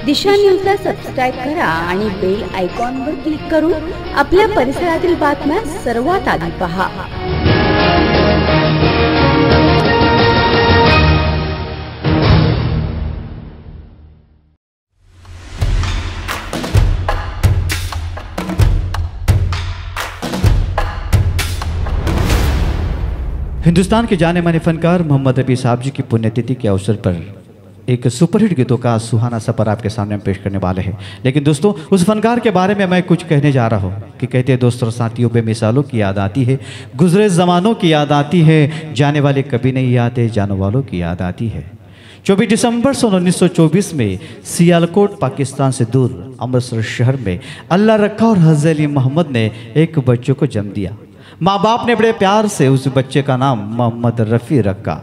दिशा न्यूजला सबस्क्राईब करा आणि बेल आयकॉनवर क्लिक करून आपल्या परिसरातील बातम्या सर्वात आधी पहा। हिंदुस्तान के जाने माने फनकार मोहम्मद रफ़ी साहब जी की पुण्यतिथि के अवसर पर एक सुपरहिट गीतों का सुहाना सफर आपके सामने हम पेश करने वाले हैं। लेकिन दोस्तों, उस फनकार के बारे में मैं कुछ कहने जा रहा हूँ कि कहते हैं दोस्तों साथियों, बेमिसालों की याद आती है, गुजरे ज़मानों की याद आती है, जाने वाले कभी नहीं आते, जाने वालों की याद आती है। 24 दिसंबर सन 1924 में सियालकोट पाकिस्तान से दूर अमृतसर शहर में अल्लाह रखा और हज़रत अली मोहम्मद ने एक बच्चे को जन्म दिया। माँ बाप ने बड़े प्यार से उस बच्चे का नाम मोहम्मद रफ़ी रखा।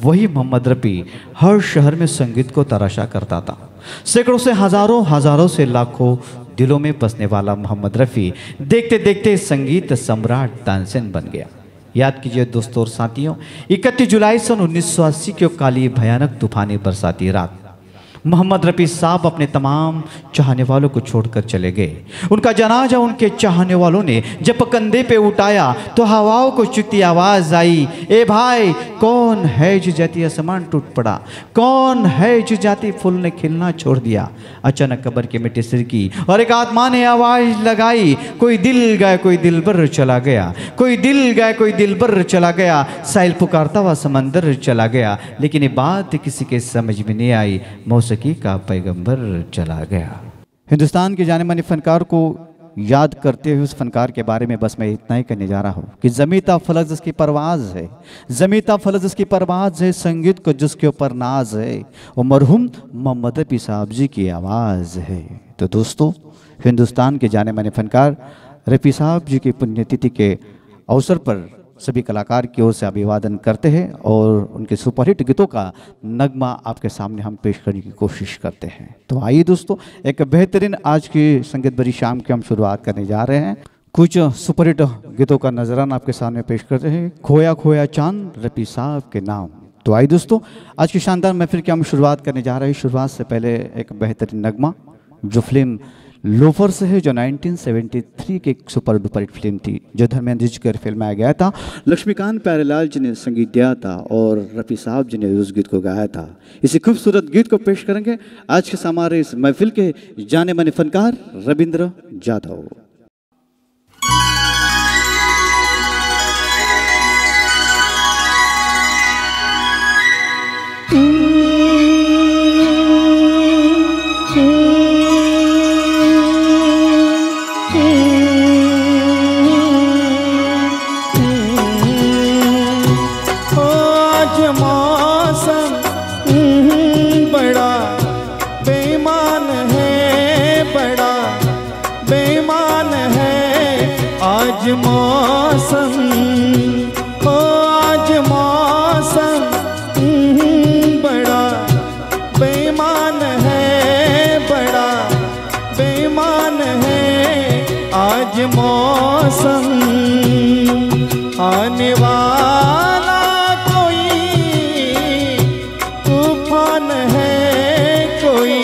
वही मोहम्मद रफ़ी हर शहर में संगीत को तराशा करता था। सैकड़ों से हज़ारों से लाखों दिलों में बसने वाला मोहम्मद रफ़ी देखते देखते संगीत सम्राट तानसेन बन गया। याद कीजिए दोस्तों और साथियों, 31 जुलाई सन 1980 की काली भयानक तूफानी बरसाती रात मोहम्मद रफ़ी साहब अपने तमाम चाहने वालों को छोड़कर चले गए। उनका जनाजा उनके चाहने वालों ने जब कंधे पे उठाया तो हवाओं को चुकती आवाज़ आई, ए भाई कौन है जो जाती आसमान टूट पड़ा, कौन है जो जाती फूल ने खिलना छोड़ दिया। अचानक कब्र की मिट्टी सिरकी और एक आत्मा ने आवाज़ लगाई, कोई दिल गया कोई दिलबर चला गया, कोई दिल गया कोई दिलबर चला गया, साहिल पुकारता हुआ समंदर चला गया। लेकिन ये बात किसी के समझ में नहीं आई, मौसीकी का पैगंबर चला गया। हिंदुस्तान के जाने माने फनकार को याद करते हुए उस फनकार के बारे में बस मैं इतना ही कहने जा रहा हूँ कि ज़मीता फलक जिसकी परवाज़ है, ज़मीता फलक जिसकी परवाज़ है, संगीत को जिसके ऊपर नाज है, वो मरहूम मोहम्मद रफ़ी साहब जी की आवाज़ है। तो दोस्तों, हिंदुस्तान के जाने माने फनकार रफ़ी साहब जी की पुण्यतिथि के अवसर पर सभी कलाकार की ओर से अभिवादन करते हैं और उनके सुपरहिट गीतों का नगमा आपके सामने हम पेश करने की कोशिश करते हैं। तो आइए दोस्तों, एक बेहतरीन आज की संगीत भरी शाम की हम शुरुआत करने जा रहे हैं। कुछ सुपरहिट गीतों का नजराना आपके सामने पेश करते हैं। खोया खोया चांद रफ़ी साहब के नाम। तो आइए दोस्तों, आज की शानदार महफिल की हम शुरुआत करने जा रहे हैं। शुरुआत से पहले एक बेहतरीन नगमा जो फिल्म लोफर से है, जो 1973 की एक सुपर डुपर हिट फिल्म थी, जो धर्मेंद्र जी कर फिल्माया गया था। लक्ष्मीकांत प्यारेलाल जी ने संगीत दिया था और रफ़ी साहब जी ने उस गीत को गाया था। इसी खूबसूरत गीत को पेश करेंगे आज के हमारे इस महफिल के जाने माने फनकार रविंद्र जाधव। आज मौसम बड़ा बेईमान है, बड़ा बेईमान है। आज मौसम आने वाला कोई तूफान है, कोई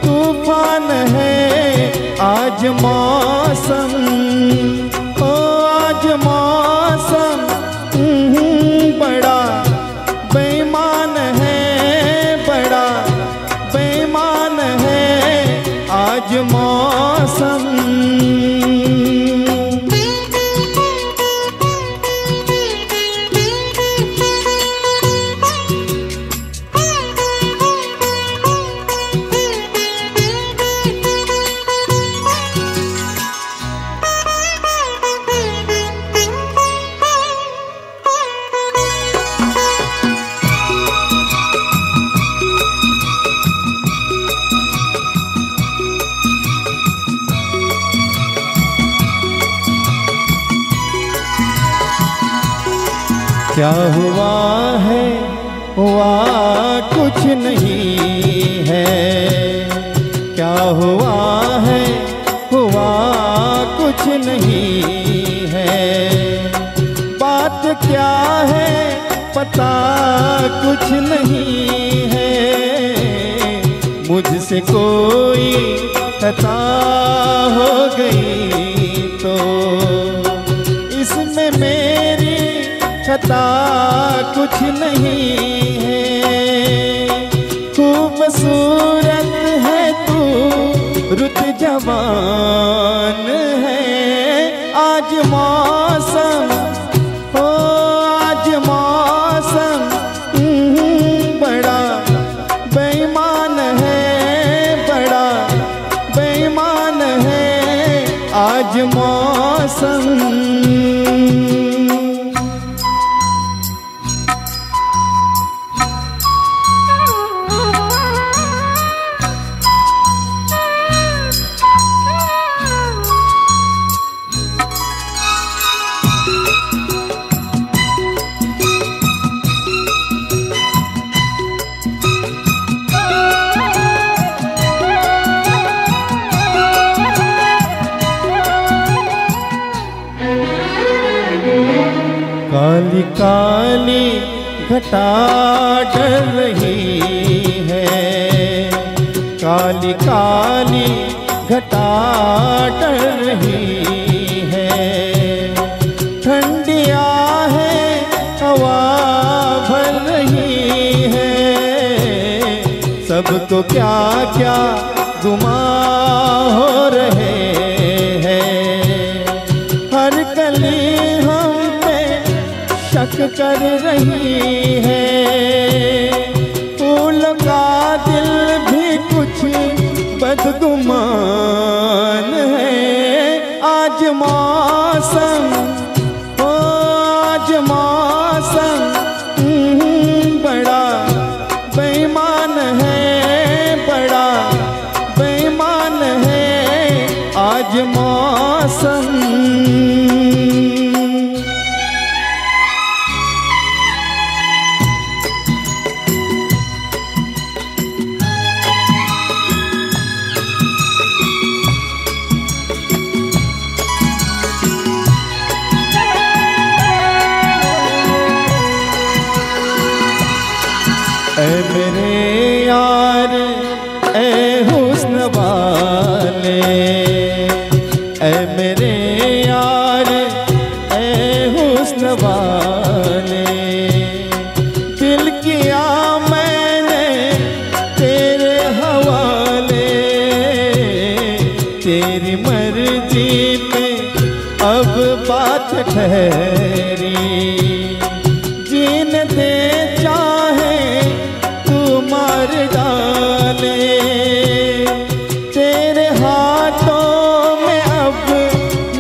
तूफान है। आज मौसम बड़ा बेईमान है, बड़ा बेईमान है। आज मौसम क्या हुआ है, हुआ कुछ नहीं है। क्या हुआ है, हुआ कुछ नहीं है। बात क्या है पता कुछ नहीं है। मुझसे कोई खता हो गई तो इसमें मेरी खता कुछ नहीं है। खूबसूरत है तू, रुत जवान है। आज मौसम हो, आज मौसम बड़ा बेईमान है, बड़ा बेईमान है आज मौसम। काली काली घटा डर रही है, काली काली घटा डर रही है। ठंडिया है हवा भर रही है, सबको क्या क्या गुमा हो रहे हैं। हर कली शक कर रही है, फूल का दिल भी कुछ बदगुमान है। आज मौसम हो, आज मौसम बड़ा बेईमान है, बड़ा बेईमान है आज मौसम। ऐ मेरे यार ऐ हुस्न वाले, ऐ मेरे यार ऐ हुस्न वाले। दिल किया मैंने तेरे हवाले, तेरी मर्जी पे अब बात ठहरी। जीने दे चाहे मार डाले, तेरे हाथों में अब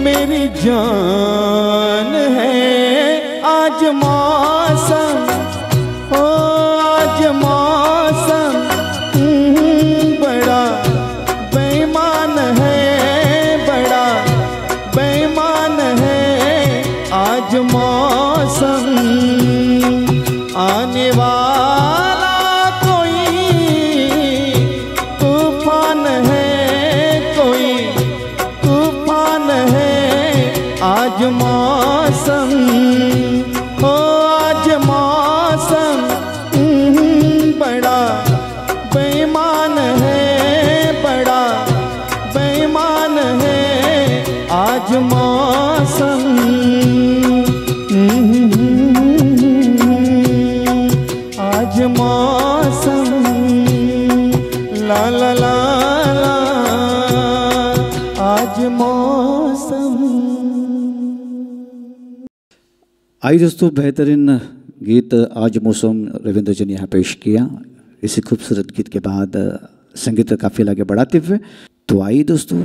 मेरी जान है। आज मौसम हो, आज मौसम बड़ा बेईमान है, बड़ा बेईमान है आज मौसम। आने वाला तूफान है, कोई तूफान है आज मौसम हो, आज मौसम बड़ा बेईमान है, बड़ा बेईमान है आज मौसम। आज मौसम ला ला ला ला, आज मौसम। आइए दोस्तों, बेहतरीन गीत आज मौसम रविंद्र जी ने यहाँ पेश किया। इसी खूबसूरत गीत के बाद संगीत का काफिला आगे बढ़ाते हुए तो आइए दोस्तों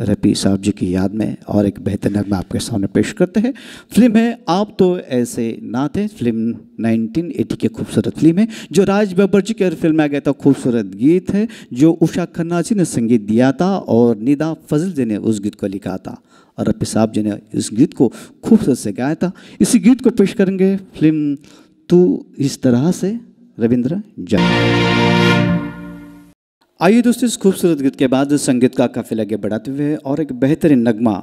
रफ़ी साहब जी की याद में और एक बेहतर नगमा आपके सामने पेश करते हैं। फिल्म है आप तो ऐसे ना थे। फिल्म 1980 की खूबसूरत फिल्म है जो राज बब्बर जी की फिल्म में आ गया था। खूबसूरत गीत है जो उषा खन्ना जी ने संगीत दिया था और निदा फजल जी ने उस गीत को लिखा था और रफ़ी साहब जी ने इस गीत को खूबसूरत से गाया था। इसी गीत को पेश करेंगे फिल्म तू इस तरह से रविंद्र जैन। आइए दोस्तों, इस खूबसूरत गीत के बाद संगीत का काफिला आगे बढ़ाते हुए और एक बेहतरीन नगमा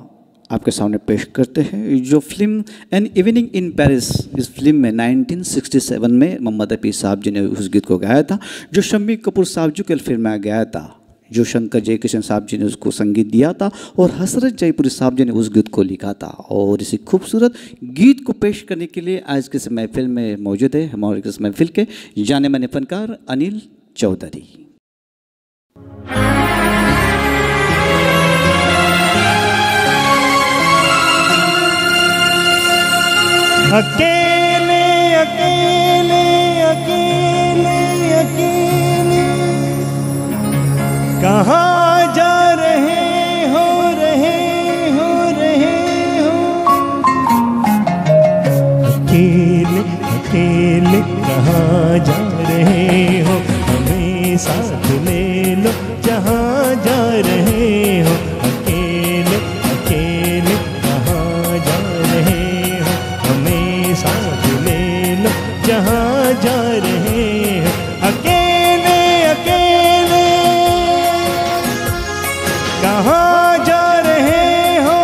आपके सामने पेश करते हैं जो film an evening in Paris, इस फिल्म में 1967 में मोहम्मद रफ़ी साहब जी ने उस गीत को गाया था, जो शम्मी कपूर साहब जी के फिल्म में गाया था, जो शंकर जयकिशन साहब जी ने उसको संगीत दिया था और हसरत जयपुरी साहब जी ने उस गीत को लिखा था। और इसी खूबसूरत गीत को पेश करने के लिए आज के इस महफिल में मौजूद है हमारे इस महफिल के जाने माने फनकार अनिल चौधरी। अकेले अकेले अकेले अकेले कहाँ जा रहे हो अकेले अकेले कहाँ जा रहे हो, हमें साथ ले लो जहाँ जा रहे हो। अकेले अकेले कहाँ जा रहे हो, हमें साथ ले लो जहाँ जा रहे हो। अकेले अकेले कहाँ जा रहे हो।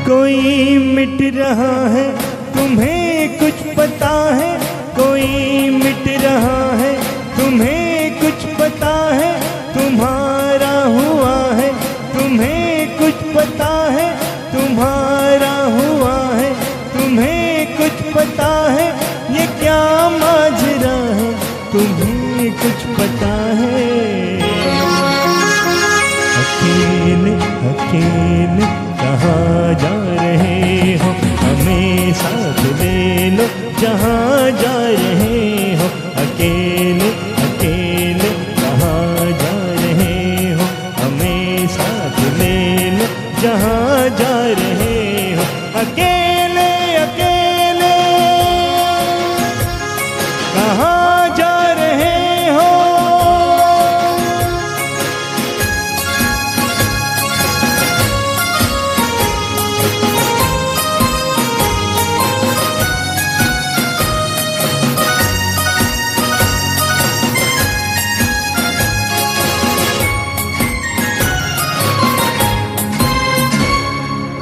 कोई मिट रहा है तुम्हें कुछ पता है, कोई मिट रहा है तुम्हें कुछ पता है, तुम्हारा हुआ है तुम्हें कुछ पता है, तुम्हारा हुआ है तुम्हें कुछ पता है। ये क्या माजरा है तुम्हें कुछ पता है। अकेले अकेले कहाँ जा रहे हो, हमें साथ ले लो जहाँ जा रहे हो। अकेले अकेले कहाँ जा रहे हो, हमें साथ ले लो जहाँ जा रहे हो। अकेले अकेले कहाँ जा रहे हो।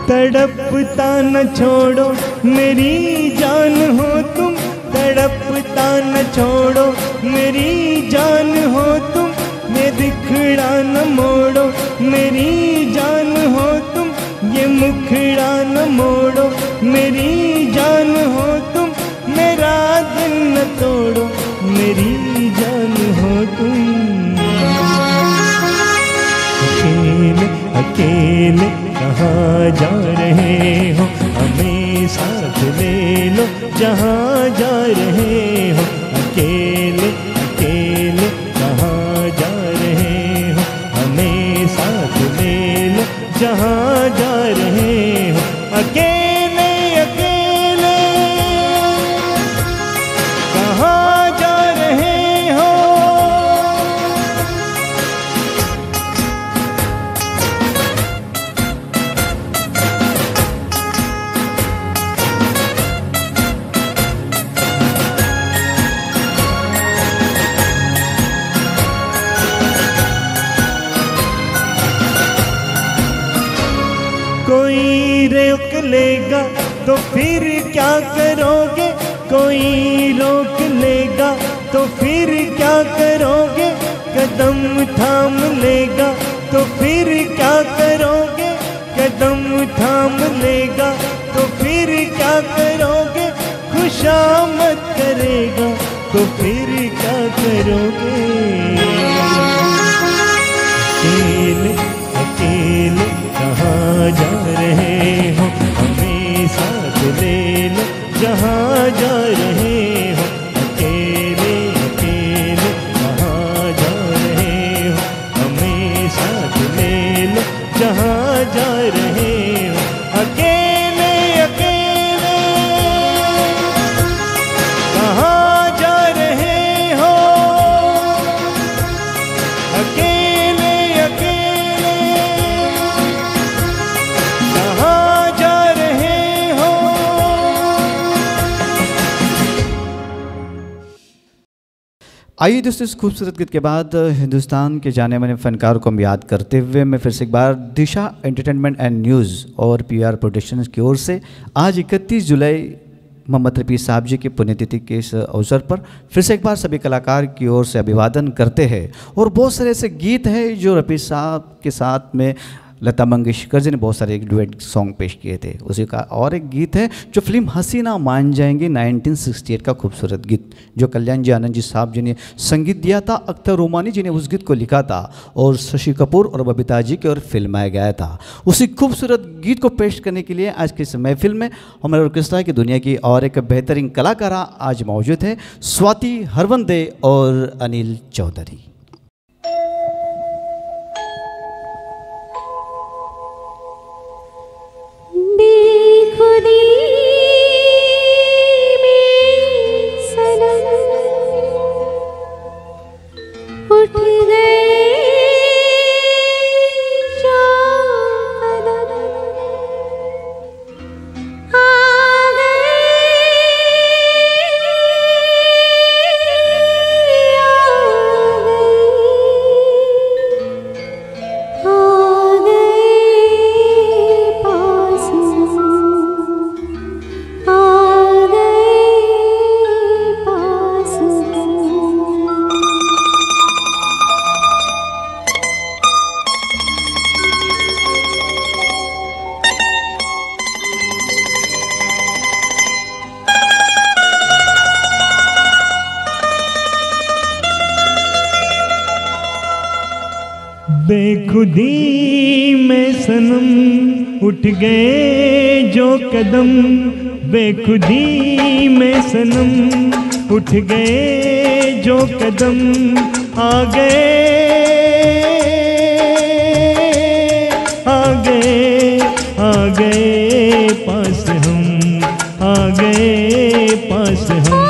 तड़पता न छोड़ो मेरी जान हो तुम, तड़पता न छोड़ो मेरी जान हो तुम। ये दिखड़ा न मोड़ो मेरी जान हो तुम, ये मुखड़ा न मोड़ो मेरी जान हो तुम। मेरा दिल न तोड़ो मेरी जान हो तुम। अकेले अकेले कहाँ जा रहे हो, हमें साथ ले लो जहाँ जा रहे हो। अकेले अकेले कहाँ जा रहे हो, हमें साथ ले लो जहाँ जा रहे हो। अकेले अकेले कहाँ जा रहे हो। कोई रोक लेगा तो फिर क्या करोगे, कोई रोक लेगा तो फिर क्या करोगे। कदम थाम लेगा तो फिर क्या करोगे, कदम थाम लेगा तो फिर क्या करोगे। खुशामद करेगा तो फिर क्या करोगे। अकेले अकेले कहाँ जा रहे हो, हमें साथ ले लो जहाँ जा रहे हो। अकेले अकेले कहाँ जा रहे हो, हमें साथ ले लो जहाँ जा रहे हो। अकेले अकेले कहाँ जा रहे हो। आइए दोस्तों, इस खूबसूरत गीत के बाद हिंदुस्तान के जाने माने फनकार को हम याद करते हुए मैं फिर से एक बार दिशा एंटरटेनमेंट एंड न्यूज़ और पीआर प्रोडक्शंस की ओर से आज 31 जुलाई मोहम्मद रफ़ी साहब जी की पुण्यतिथि के इस अवसर पर फिर से एक बार सभी कलाकार की ओर से अभिवादन करते हैं। और बहुत सारे ऐसे गीत हैं जो रफ़ी साहब के साथ में लता मंगेशकर जी ने बहुत सारे डुएट सॉन्ग पेश किए थे। उसी का और एक गीत है जो फिल्म हसीना मान जाएंगे 1968 का खूबसूरत गीत जो कल्याण जी आनंद जी साहब जी ने संगीत दिया था। अख्तर रोमानी जी ने उस गीत को लिखा था और शशि कपूर और बबीता जी की ओर फिल्माया गया था। उसी खूबसूरत गीत को पेश करने के लिए आज की इस महफिल में हमारे ऑर्केस्ट्रा की दुनिया की और एक बेहतरीन कलाकारा आज मौजूद है, स्वाति हरवंदे और अनिल चौधरी। बेखुदी में सनम उठ गए जो कदम, बेखुदी में सनम उठ गए जो कदम, आ गए आ गए आ गए पास हम, आ गए पास हम।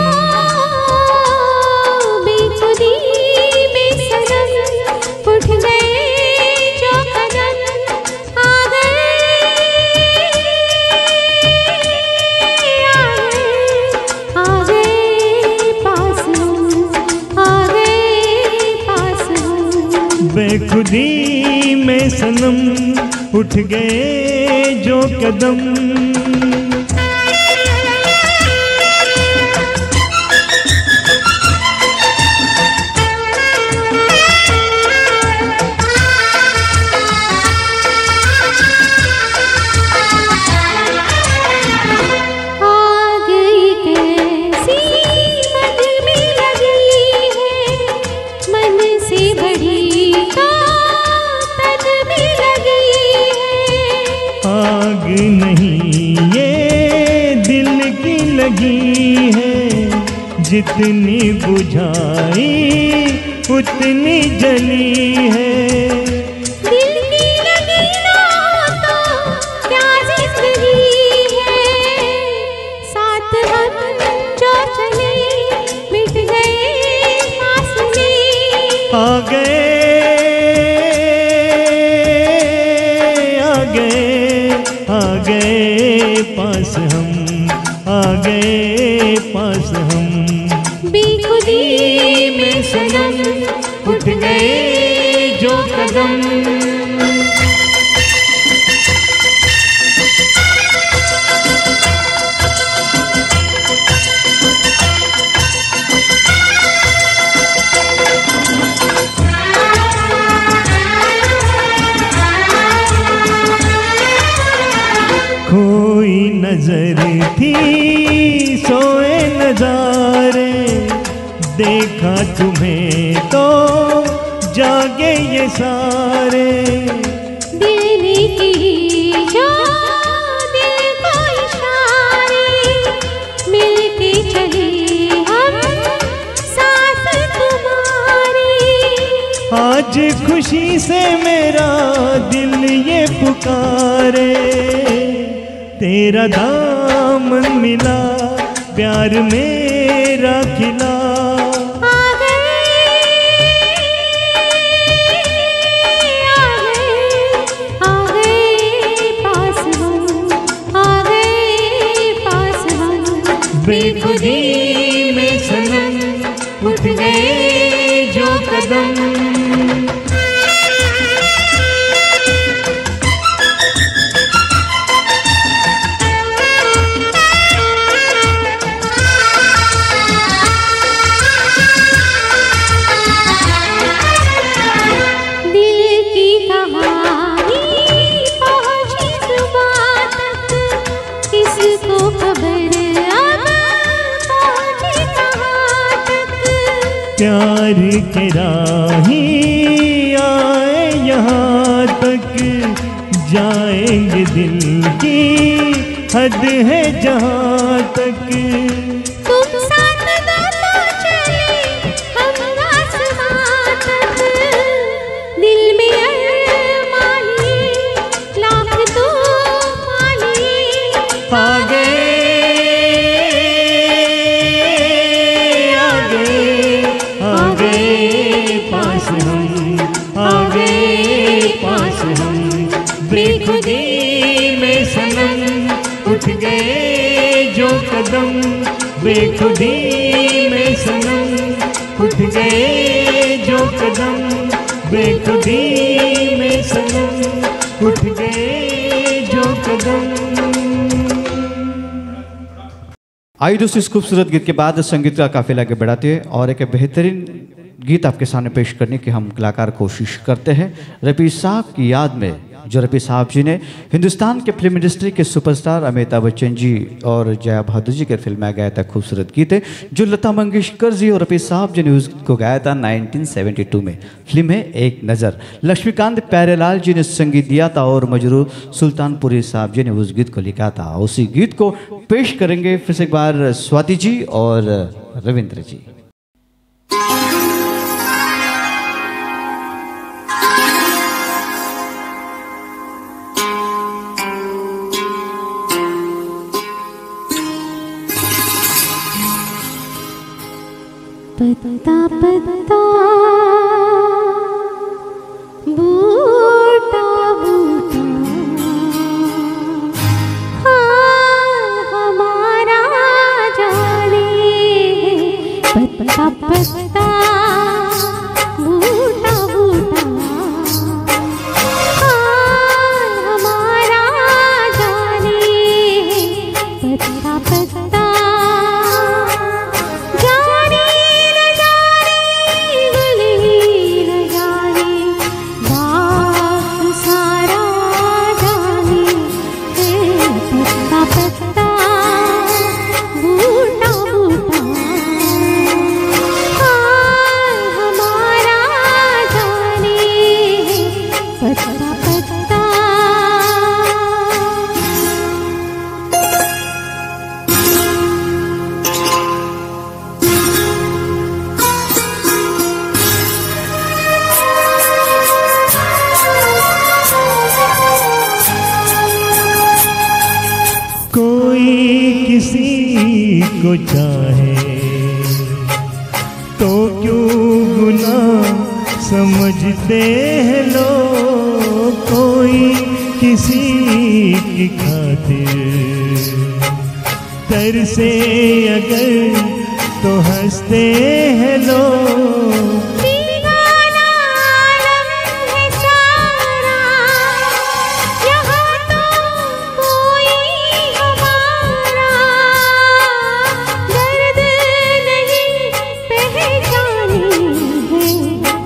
बेखुदी में सनम उठ गए जो कदम। जितनी बुझाई उतनी जली है, दिल की लगी ना तो क्या जिंदगी है, साथ हम जो चले मिट गए फासले, आ गए आ गए आ गए पास हम, आ गए पास हम। बेखुदी में सनम उठ गए जो कदम। खोई नजर थी सोए नजारे, देखा तुम्हें तो जागे ये सारे, दिल की जो दिल को इशारे, मिलके चले हम साथ तुम्हारे। आज खुशी से मेरा दिल ये पुकारे, तेरा दामन मिला प्यार मेरा खिला, बेखुदी में सनम उठ गए कदम। प्यार के राही आए यहाँ तक, जाएंगे दिल की हद है जहाँ तक। तुम साथ दो तो चले हम आसमां तक, दिल में अरमान लाख तो पाली। आगे पास हम, आगे पास हम, बेखुदी में सनम उठ गए जो कदम, बेखुदी में सनम उठ गए जो कदम, बेखुदी में सनम उठ गए जो कदम। आइए दोस्तों, इस खूबसूरत गीत के बाद संगीत का काफिला आगे बढ़ाते हैं और एक बेहतरीन गीत आपके सामने पेश करने की हम कलाकार कोशिश करते हैं। रफ़ी साहब की याद में, जो रफ़ी साहब जी ने हिंदुस्तान के फिल्म इंडस्ट्री के सुपरस्टार अमिताभ बच्चन जी और जया बहादुर जी के फिल्म में गाया था खूबसूरत गीत है, जो लता मंगेशकर जी और रफ़ी साहब जी ने उसको गाया था 1972 में। फिल्म है एक नज़र। लक्ष्मीकांत प्यारेलाल जी ने संगीत दिया था और मजरू सुल्तानपुरी साहब जी ने उस गीत को लिखा था। उसी गीत को पेश करेंगे फिर से एक बार स्वाति जी और रविंद्र जी। पत्ता पत्ता बूटा बूटा हाँ हमारा जाने, पत्ता पत्ता बूटा बूटा हाँ हमारा जाने, पत्ता पत्ता किसी को चाहे तो क्यों गुनाह समझते हैं लोग, कोई किसी की खातिर तरसे अगर तो हंसते हैं लोग।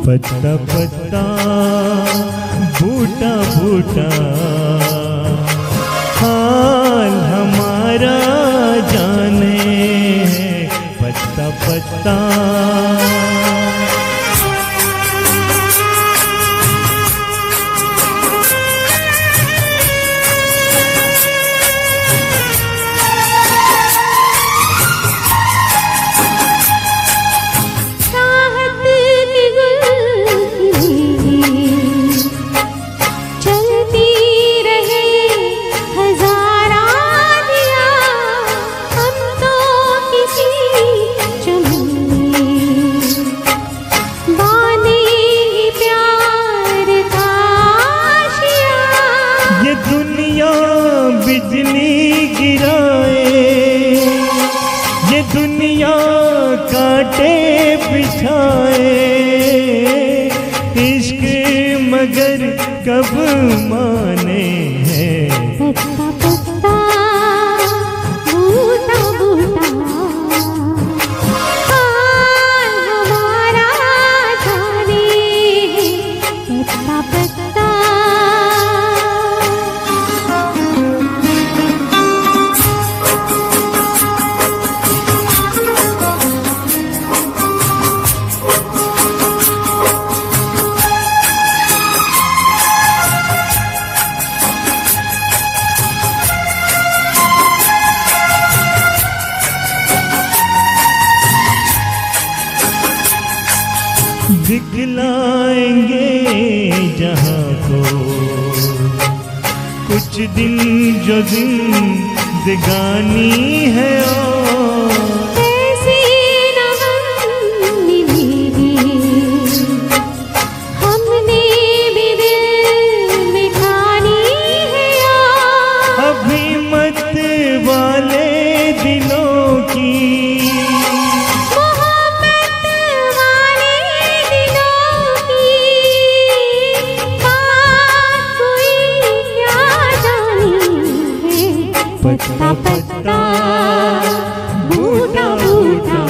पत्ता पत्ता बूटा बूटा हाल हमारा जाने है, पत्ता पत्ता बिजली गिराए, ये दुनिया कांटे बिछाए, सब माने हैं। पत्ता पत्ता बूटा बूटा हाल हमारा जाने पत्ता पत्ता। दिखलाएंगे जहाँ को कुछ दिन जो जिंदगानी है और ऐसी नगन निभेगी हमने भी दिल में ठानी है और अभी मत वाले दिलों की पत्ता पत्ता बूटा बूटा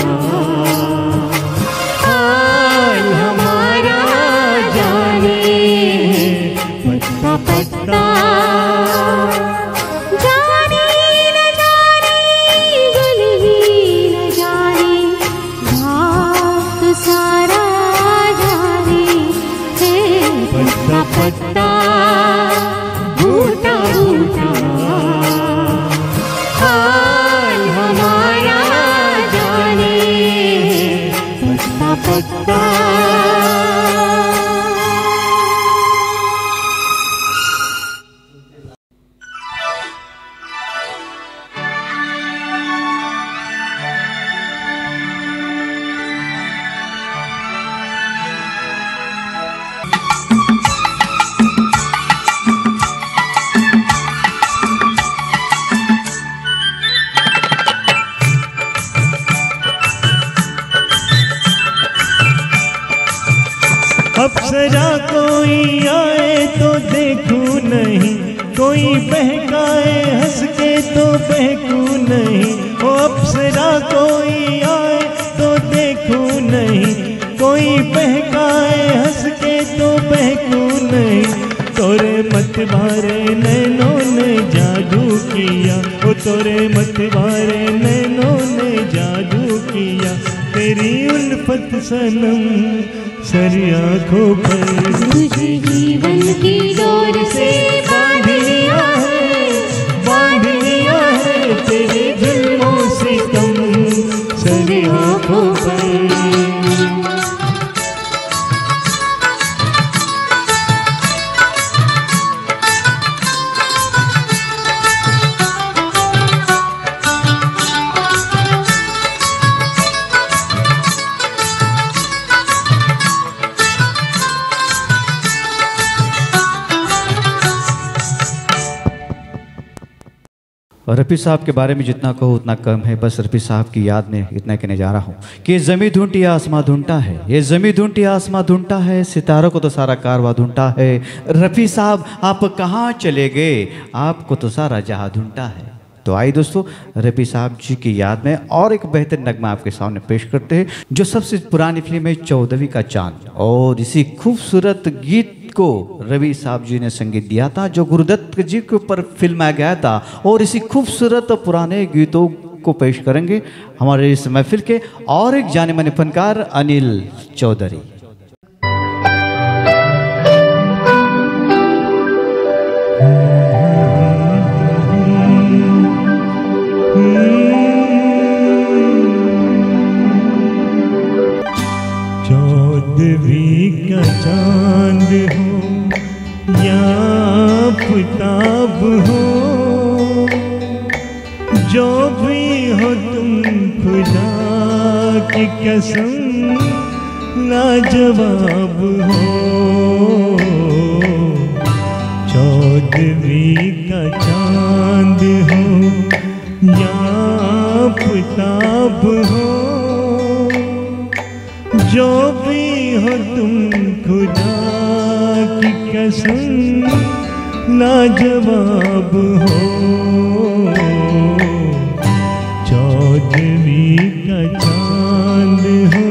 हाल हमारा जाने पत्ता पत्ता। जाने न जाने गली न जाने घाट सारा जाने है पत्ता पत्ता बूटा बूटा हाल हमारा जाने पत्ता पत्ता। अप्सरा कोई आए तो देखूं नहीं, कोई बहकाए हंस के तो बहकूं नहीं। ओ अप्सरा कोई आए तो देखूं नहीं, कोई बहकाए हंस के तो बहकूं नहीं। तोरे मत बारे नैनों ने जादू किया, ओ तोरे मत बारे नैनों ने जादू किया। तेरी उल्फत सनम सारी आँखों पर तुझे जीवन की डोर से बांध लिया है, बांध लिया है तेरे जुल्मों से कम सारी आँखों पर। और रफ़ी साहब के बारे में जितना कहो उतना कम है। बस रफ़ी साहब की याद में इतना कहने जा रहा हूँ कि ये ज़मीं ढूंढती आसमां ढूंढता है, ये ज़मीं ढूंढती आसमां ढूंढता है, सितारों को तो सारा कारवां ढूंढता है। रफ़ी साहब आप कहाँ चले गए, आपको तो सारा जहां ढूंढता है। तो आइए दोस्तों, रफ़ी साहब जी की याद में और एक बेहतर नगमा आपके सामने पेश करते हैं, जो सबसे पुरानी फिल्म है 14वीं का चांद। और इसी खूबसूरत गीत को रवि साहब जी ने संगीत दिया था, जो गुरुदत्त जी के ऊपर फिल्माया गया था। और इसी खूबसूरत पुराने गीतों को पेश करेंगे हमारे इस महफिल के और एक जाने माने फनकार अनिल चौधरी। चौदहवीं का चांद हो या आफताब हो, जो भी हो तुम खुदा की कसम लाजवाब हो। चौदहवीं का चांद हो या आफताब हो, जो भी हो तुम खुदा की कसम लाजवाब हो, चौदहवीं का चांद हो।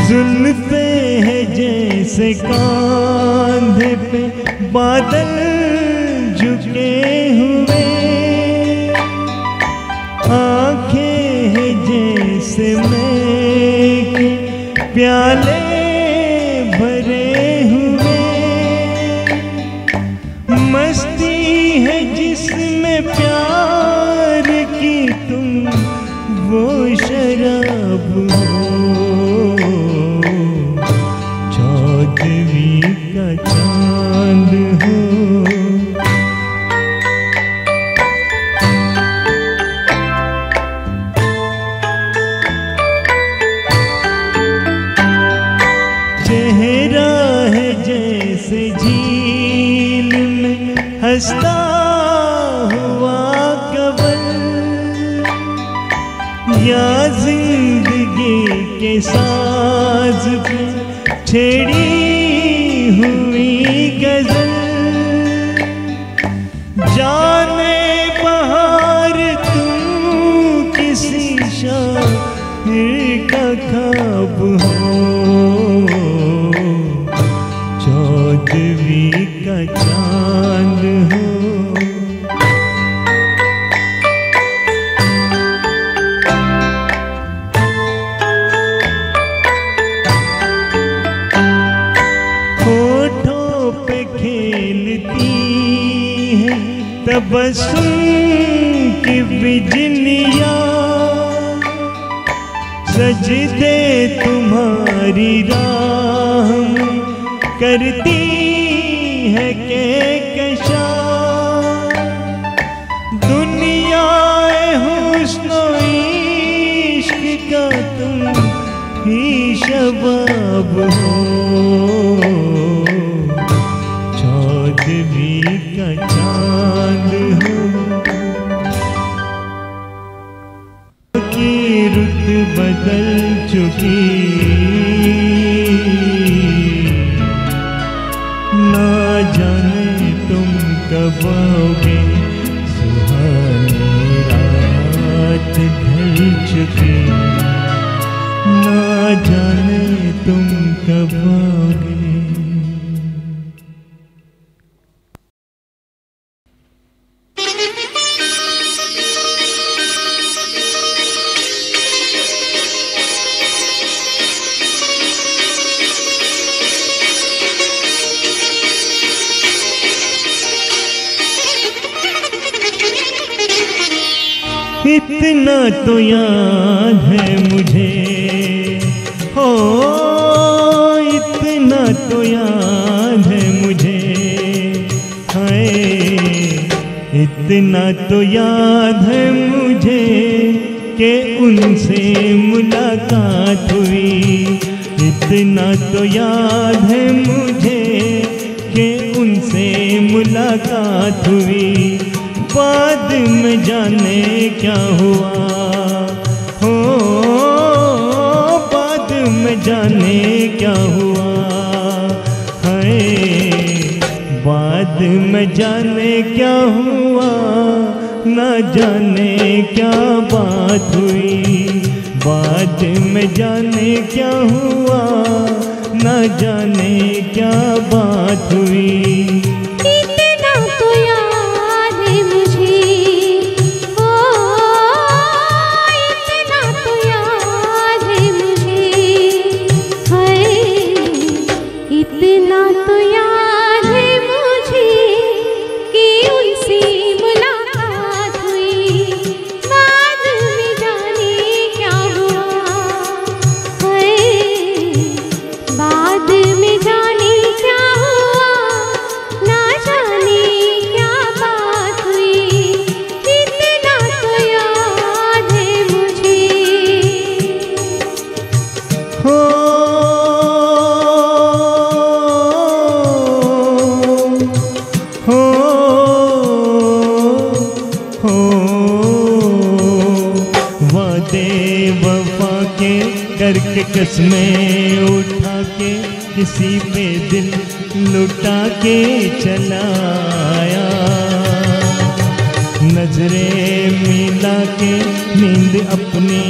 जुल्फे है जैसे कांधे पे बादल झुके हुए, आंखें है जैसे मैं के प्याले भरे हुए, मस्ती है जिसमें प्यार की तुम वो शराब हो, चौदहवीं का चांद हो। चेहरा है जैसे झील में हंसता हुआ कवल, या जिंदगी के साज पे छेड़ी हुई गजल। जाने बहार तुम किसी शायर का ख्वाब हो, चौदहवीं का चांद हो। होठों पे खेलती है तबस्सुम की बिजलियाँ, सजदे तुम्हारी राह में करती है कहकशा। दुनिया हुस्न इश्क का तुम ही शबाब हो, चौदहवीं का चांद हो। की रुत बदल चुकी, ना जाने तुम कब आओगे, सुहानी रात ढल चुकी, ना जाने तुम कब आओगे। इतना तो याद है मुझे, हो इतना तो याद है मुझे, हाय इतना तो याद है मुझे कि उनसे मुलाकात हुई। इतना तो याद है मुझे कि उनसे मुलाकात हुई। बाद में जाने क्या हुआ, हो बाद में जाने क्या हुआ, हाय बाद में जाने क्या हुआ, ना जाने क्या बात हुई। बाद में जाने क्या हुआ, ना जाने क्या बात हुई। करके कसमें उठा के किसी पे दिल लुटा के चलाया, नजरें मिला के नींद अपनी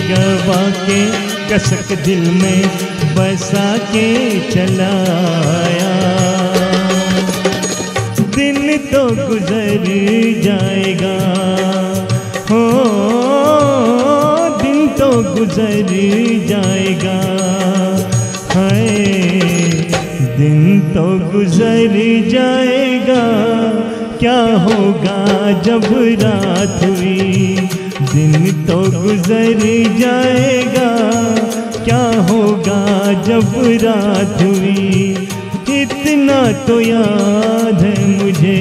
गवा के कसक दिल में बसा के चलाया। दिन तो गुजर जाएगा, हो दिन तो गुजर जाएगा, हाय दिन तो गुजर जाएगा, क्या होगा जब रात हुई। दिन तो गुजर जाएगा, क्या होगा जब रात हुई, इतना तो याद है मुझे।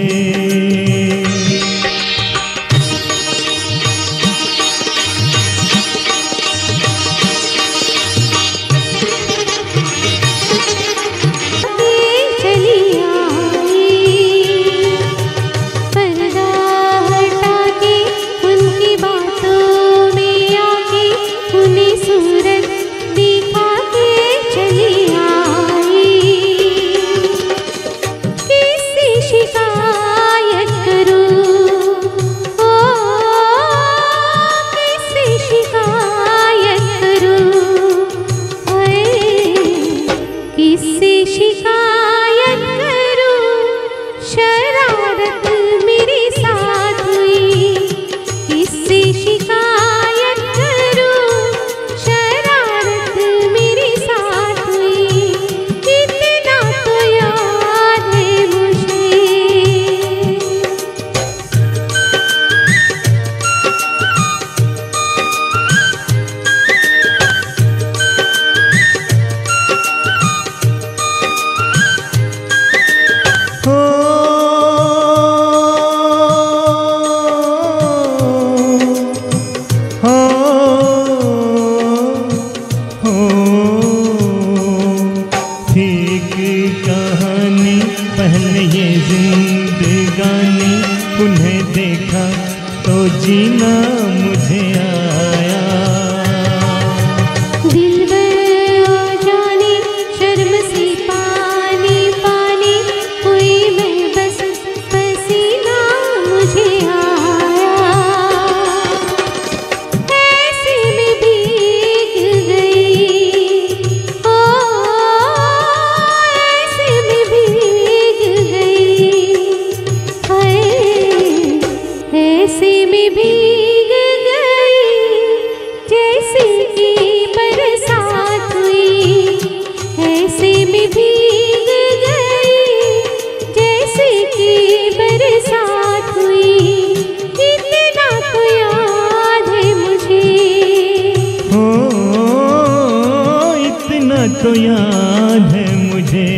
तो याद है मुझे,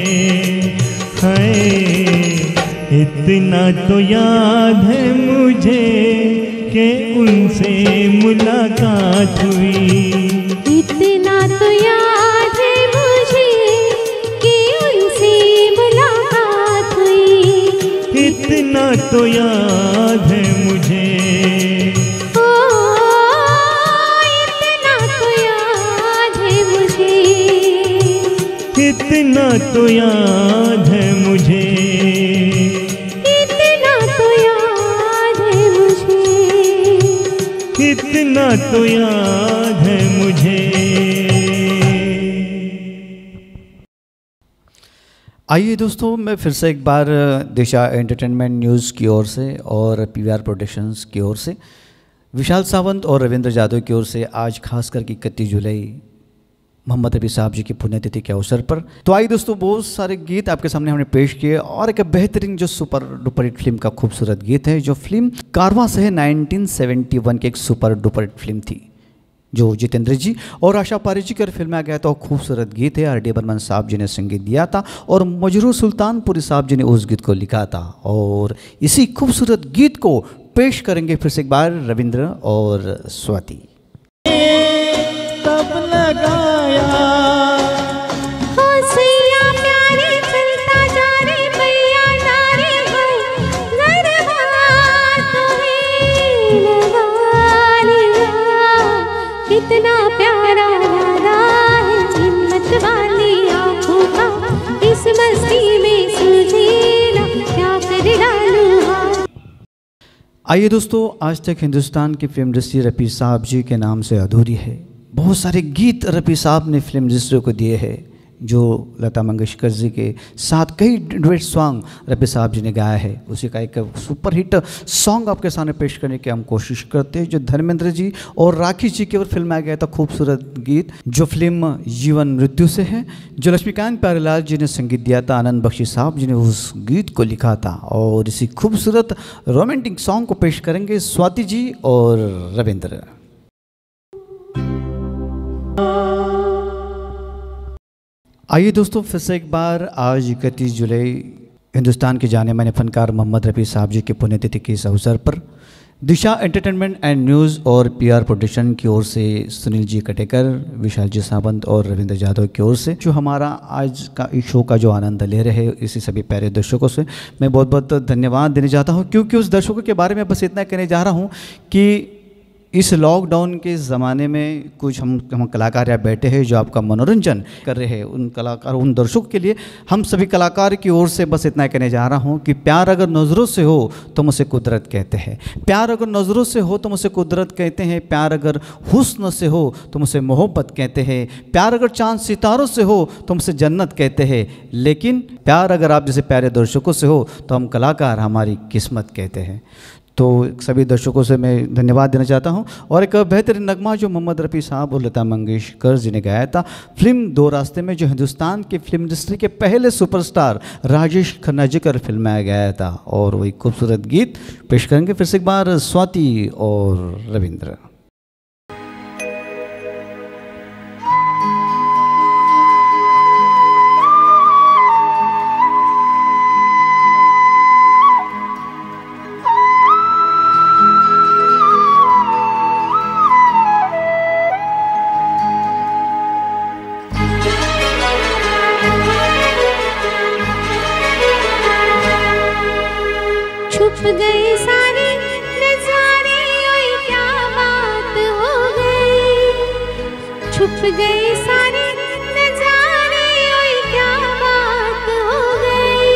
हाय इतना तो याद है मुझे कि उनसे मुलाकात हुई। इतना तो याद है मुझे कि उनसे मुलाकात हुई। इतना तो याद है मुझे, इतना तो याद है मुझे, इतना तो याद है मुझे, इतना तो याद है मुझे। आइए दोस्तों, मैं फिर से एक बार दिशा एंटरटेनमेंट न्यूज़ की ओर से और पीवीआर प्रोडक्शंस की ओर से, विशाल सावंत और रविंद्र जादव की ओर से आज खास करके 31 जुलाई मोहम्मद रफ़ी साहब जी की पुण्यतिथि के अवसर पर, तो आइए दोस्तों बहुत सारे गीत आपके सामने हमने पेश किए और एक बेहतरीन जो सुपर डुपर हिट फिल्म का खूबसूरत गीत है, जो फिल्म कारवां से है 1971 की एक सुपर डुपर हिट फिल्म थी, जो जितेंद्र जी और आशा पारेख जी कर फिल्म आ गया था। खूबसूरत गीत है, आर.डी. बर्मन साहब जी ने संगीत दिया था और मजरूर सुल्तानपुरी साहब जी ने उस गीत को लिखा था। और इसी खूबसूरत गीत को पेश करेंगे फिर से एक बार रविंद्र और स्वाति। तब लगाया हौसला प्यारे चलता जा रे मैया नारे हो गरबा तुम्हें लगा लिया, कितना प्यारा राधा मस्ती में सूझे ना क्या कर डालूं हाथ। आइए दोस्तों, आज तक हिंदुस्तान की फिल्म इंडस्ट्री रफ़ी साहब जी के नाम से अधूरी है। बहुत सारे गीत रफ़ी साहब ने फिल्म इंडस्ट्री को दिए हैं, जो लता मंगेशकर जी के साथ कई डुएट सॉन्ग रफ़ी साहब जी ने गाया है। उसी का एक सुपर हिट सॉन्ग आपके सामने पेश करने की हम कोशिश करते हैं, जो धर्मेंद्र जी और राखी जी की ओर फिल्माया गया था खूबसूरत गीत, जो फिल्म जीवन मृत्यु से है, जो लक्ष्मीकांत प्यारेलाल जी ने संगीत दिया था, आनंद बख्शी साहब जी ने उस गीत को लिखा था। और इसी खूबसूरत रोमांटिक सॉन्ग को पेश करेंगे स्वाति जी और रविंद्र। आइए दोस्तों, फिर से एक बार आज 31 जुलाई हिंदुस्तान के जाने माने फनकार मोहम्मद रफ़ी साहब जी की पुण्यतिथि के इस अवसर पर दिशा एंटरटेनमेंट एंड न्यूज़ और पीआर प्रोडक्शन की ओर से सुनील जी कटेकर, विशाल जी सावंत और रविंद्र जाधव की ओर से जो हमारा आज का इस शो का जो आनंद ले रहे हैं, इसी सभी प्यारे दर्शकों से मैं बहुत बहुत धन्यवाद देना चाहता हूँ, क्योंकि उस दर्शकों के बारे में बस इतना कहने जा रहा हूँ कि इस लॉकडाउन के ज़माने में कुछ हम कलाकार यहाँ बैठे हैं जो आपका मनोरंजन कर रहे हैं। उन कलाकार, उन दर्शकों के लिए हम सभी कलाकार की ओर से बस इतना कहने जा रहा हूँ कि प्यार अगर नज़रों से हो तो मुझे कुदरत कहते हैं, प्यार अगर नज़रों से हो तो मुझे कुदरत कहते हैं, प्यार अगर हुस्न से हो तो मुझे मोहब्बत कहते हैं, प्यार अगर चांद सितारों से हो तो मुझे जन्नत कहते हैं, लेकिन प्यार अगर आप जैसे प्यारे दर्शकों से हो तो हम कलाकार हमारी किस्मत कहते हैं। तो सभी दर्शकों से मैं धन्यवाद देना चाहता हूं। और एक बेहतरीन नगमा जो मोहम्मद रफ़ी साहब और लता मंगेशकर जी ने गाया था फिल्म दो रास्ते में, जो हिंदुस्तान की फिल्म इंडस्ट्री के पहले सुपरस्टार राजेश खन्ना जी का फिल्माया गया था। और वही खूबसूरत गीत पेश करेंगे फिर से एक बार स्वाति और रविंद्र। छुप गए सारे नजारे, ओए क्या बात हो गई। छुप गए सारे नजारे, ओए क्या बात हो गई।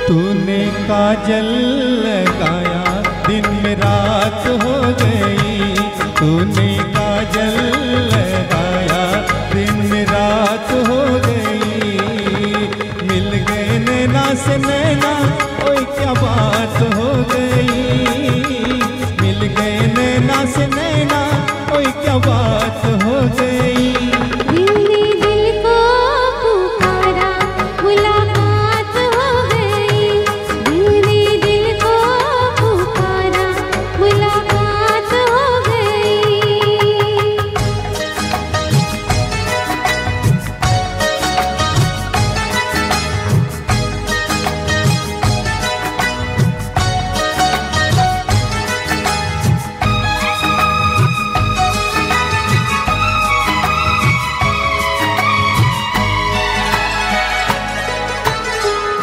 तूने काजल लगाया दिन में रात हो गई, तूने काजल लगाया दिन में रात हो गई। मिल गए नैना से नैना, ओए क्या बात हो गई। मिल गए नैना से नैना, ओए क्या बात हो गई। दिल ने दिल को पुकारा, मुलाकात हो गई। दिल ने दिल को पुकारा, मुलाकात हो गई।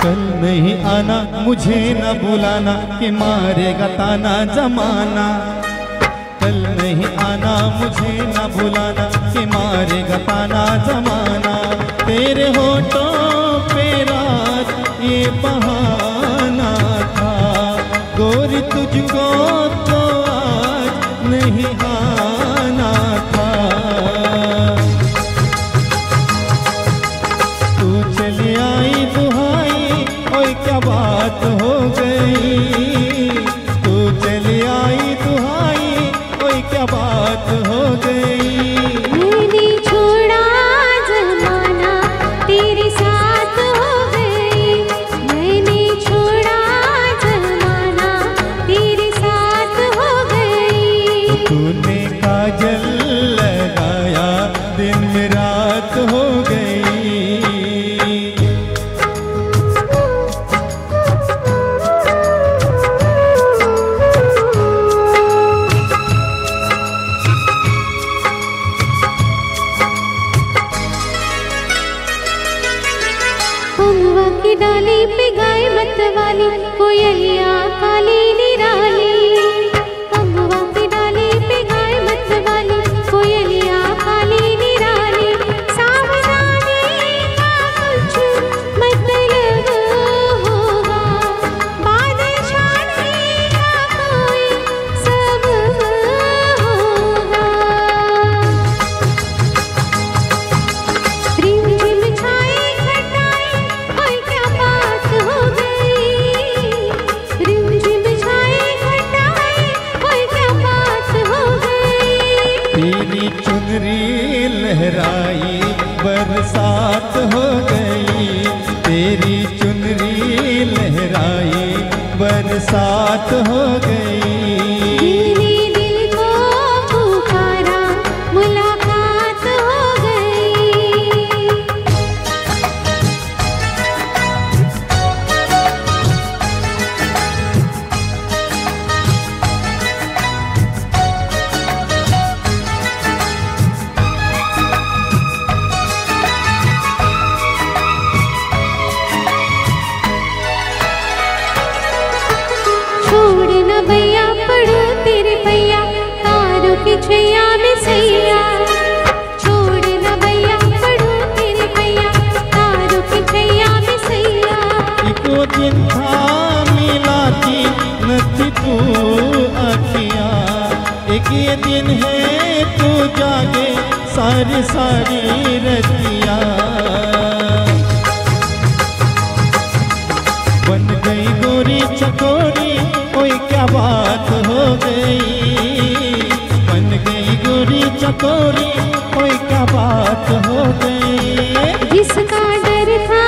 कल नहीं आना, मुझे न बुलाना, कि मारेगा ताना जमाना। कल नहीं आना, मुझे न बुलाना, कि मारेगा ताना जमाना। तेरे होठों पे रात ये बहाना था, गोरी तुझको तो आज नहीं आना था। तू चली आई दुहाई, ओए क्या बात हो गई। तू चली आई दुहाई, ओए क्या बात हो गई। मैंने छोड़ा जमाना, तेरे साथ हो गई। मैंने छोड़ा जमाना, तेरे साथ हो गई। तूने काजल लगाया दिन में रात हो गई। अमवा की डाली पे गाय मत वाली, कोयलिया काली निराली। अमवा की डाली पे गाय मत वाली, कोयलिया काली निराली। सावधानी का कुछ मतलब बरसात हो गई। दिल ने दिल को पुकारा, मुलाकात हो गई। छोड़ न भैया पढ़ो तेरे भैया, तारों की छैया में सैया। छोड़ न भैया पढ़ो तेरे भैया, तारों की छैया में सैया। इको दिन था मिलाती नथी तू अखियाँ, एक ये दिन है तू जागे सारी सारी रतियाँ। बन गई गोरी चकोरी, कोई क्या बात हो गई। बन गई गोरी चकोरी, कोई क्या बात हो गई। जिसका डर था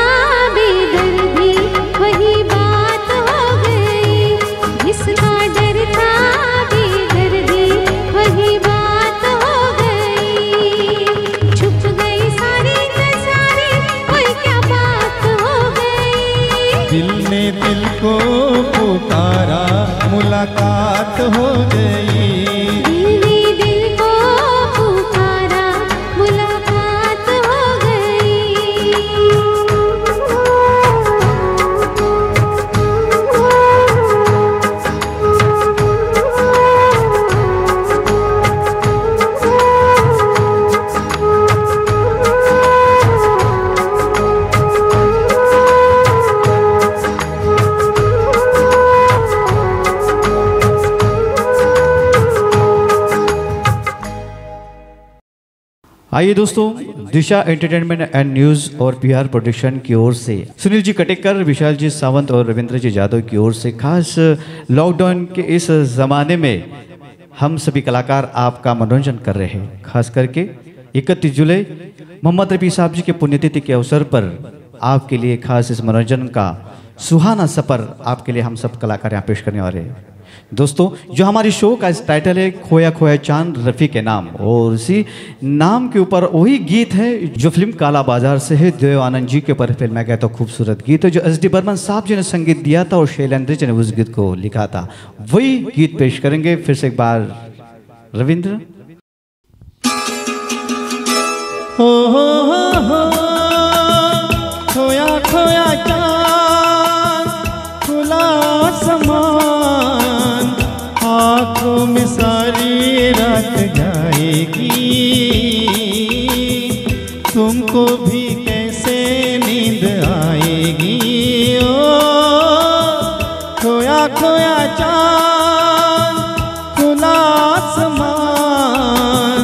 बेदर्दी, वही बात हो गई। जिसका डर था बेदर्दी, वही बात हो गई। छुप गई सारी नज़ारे, कोई क्या बात हो गई। दिल ने दिल को पुकारा, मुलाकात हो गई। दिल ने दिल को पुकारा, मुलाकात हो गई। आइए दोस्तों, दिशा एंटरटेनमेंट एंड न्यूज़ और PR प्रोडक्शन की ओर से सुनील जी कटेकर, विशाल जी सावंत और रविंद्र जी यादव की ओर से खास लॉकडाउन के इस ज़माने में हम सभी कलाकार आपका मनोरंजन कर रहे हैं। खास करके 31 जुलाई मोहम्मद रफ़ी साहब जी के पुण्यतिथि के अवसर पर आपके लिए खास इस मनोरंजन का सुहाना सफ़र आपके लिए हम सब कलाकार यहाँ पेश करने वाले हैं। दोस्तों, जो हमारी शो का इस टाइटल है खोया खोया चांद रफ़ी के नाम, और इसी नाम के ऊपर वही गीत है जो फिल्म काला बाजार से है। देव आनंद जी के ऊपर फिल्म गया तो खूबसूरत गीत है जो SD बर्मन साहब जी ने संगीत दिया था और शैलेंद्र जी ने उस गीत को लिखा था। वही गीत पेश करेंगे फिर से एक बार रविंद्र। हो खोया खोया चांद, खुला आसमान, आँखों में सारी रात जाएगी। तुमको भी कैसे नींद आएगी। ओ खोया खोया चांद, खुला आसमान,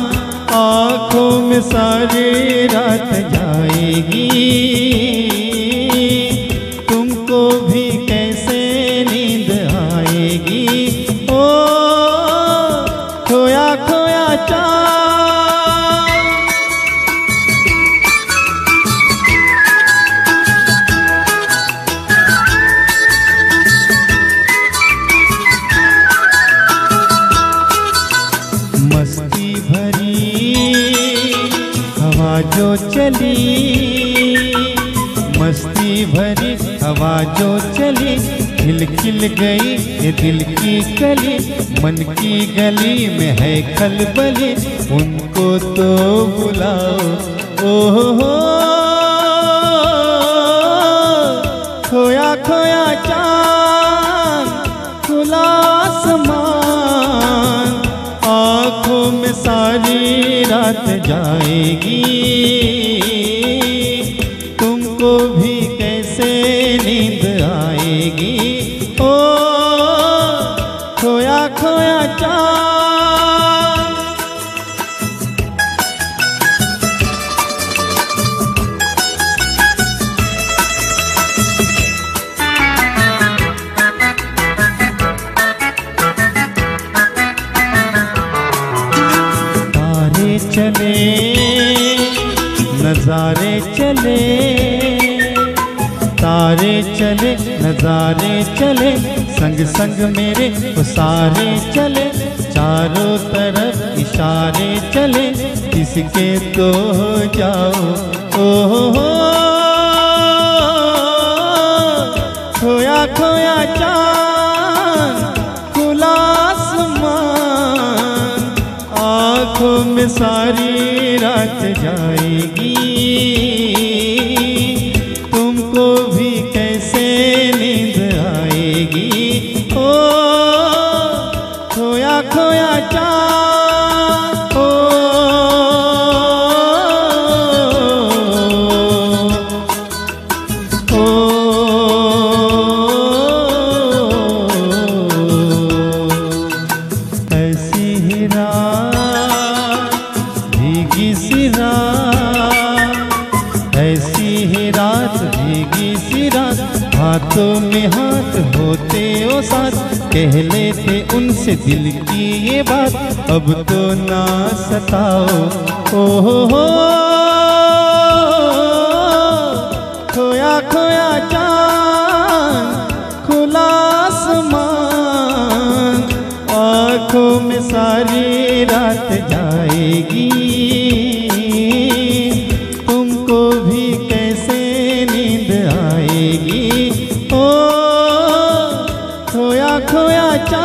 आँखों में सारी रात जाएगी। तुमको भी कैसे नींद आएगी। ओ खोया खोया चांद। मस्ती भरी हवा जो चली, मस्ती भरी हवा जो चली, खिल खिल गई ये दिल की कली। मन की गली में है खलबली, उनको तो बुलाओ। ओहो खोया खोया चांद, खुला आसमान, आँखों में सारी रात जाएगी। तुमको भी कैसे नींद आएगी। ओ खोया खोया चांद। तारे चले नजारे चले, तारे चले नजारे चले, संग संग मेरे वो सारे चले, चारों तरफ इशारे चले, किसके तो हो जाओ। ओ खोया खोया चांद खुला आसमान, आँखों में सारी रात जाएगी, तुमको भी कैसे नींद आएगी। ओ खोया खोया चांद, ओ ऐसी ही रात भीगी सी रात, ऐसी ही रात भीगी सी रात, हाथों में हाथ होते ओ साथ, कह लेते उनसे दिल की ये बात, अब तो ना सताओ। ओ हो खोया खोया चांद खुला आसमान, आँखों में सारी रात जाएगी, तुमको भी कैसे नींद आएगी। ओ खोया खोया चांद।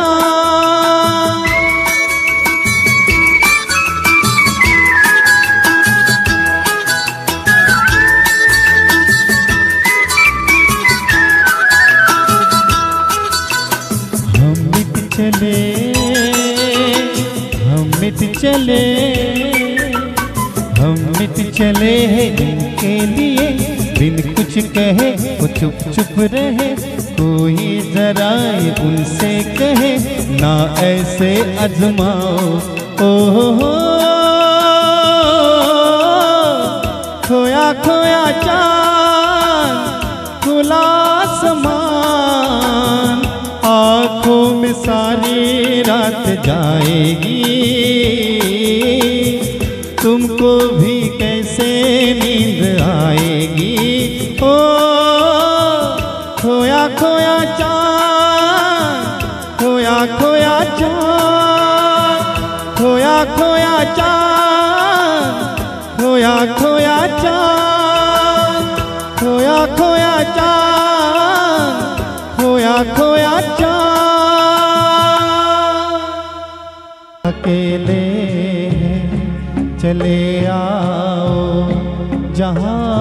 हम मिट चले, हम मिट चले हैं इनके लिए, बिन कुछ कहे वो चुप चुप रहे, कोई जरा उनसे कहे ना ऐसे अजमाओ। ओ खोया खोया चांद खुला आसमान, आँखों में सारी रात जाएगी, तुमको भी कैसे नींद आएगी। ओ खोया खोया चांद, खोया खोया चांद, खोया खोया चांद, खोया खोया चांद, खोया खोया चांद, खोया खोया चांद। अकेले चले आओ जहाँ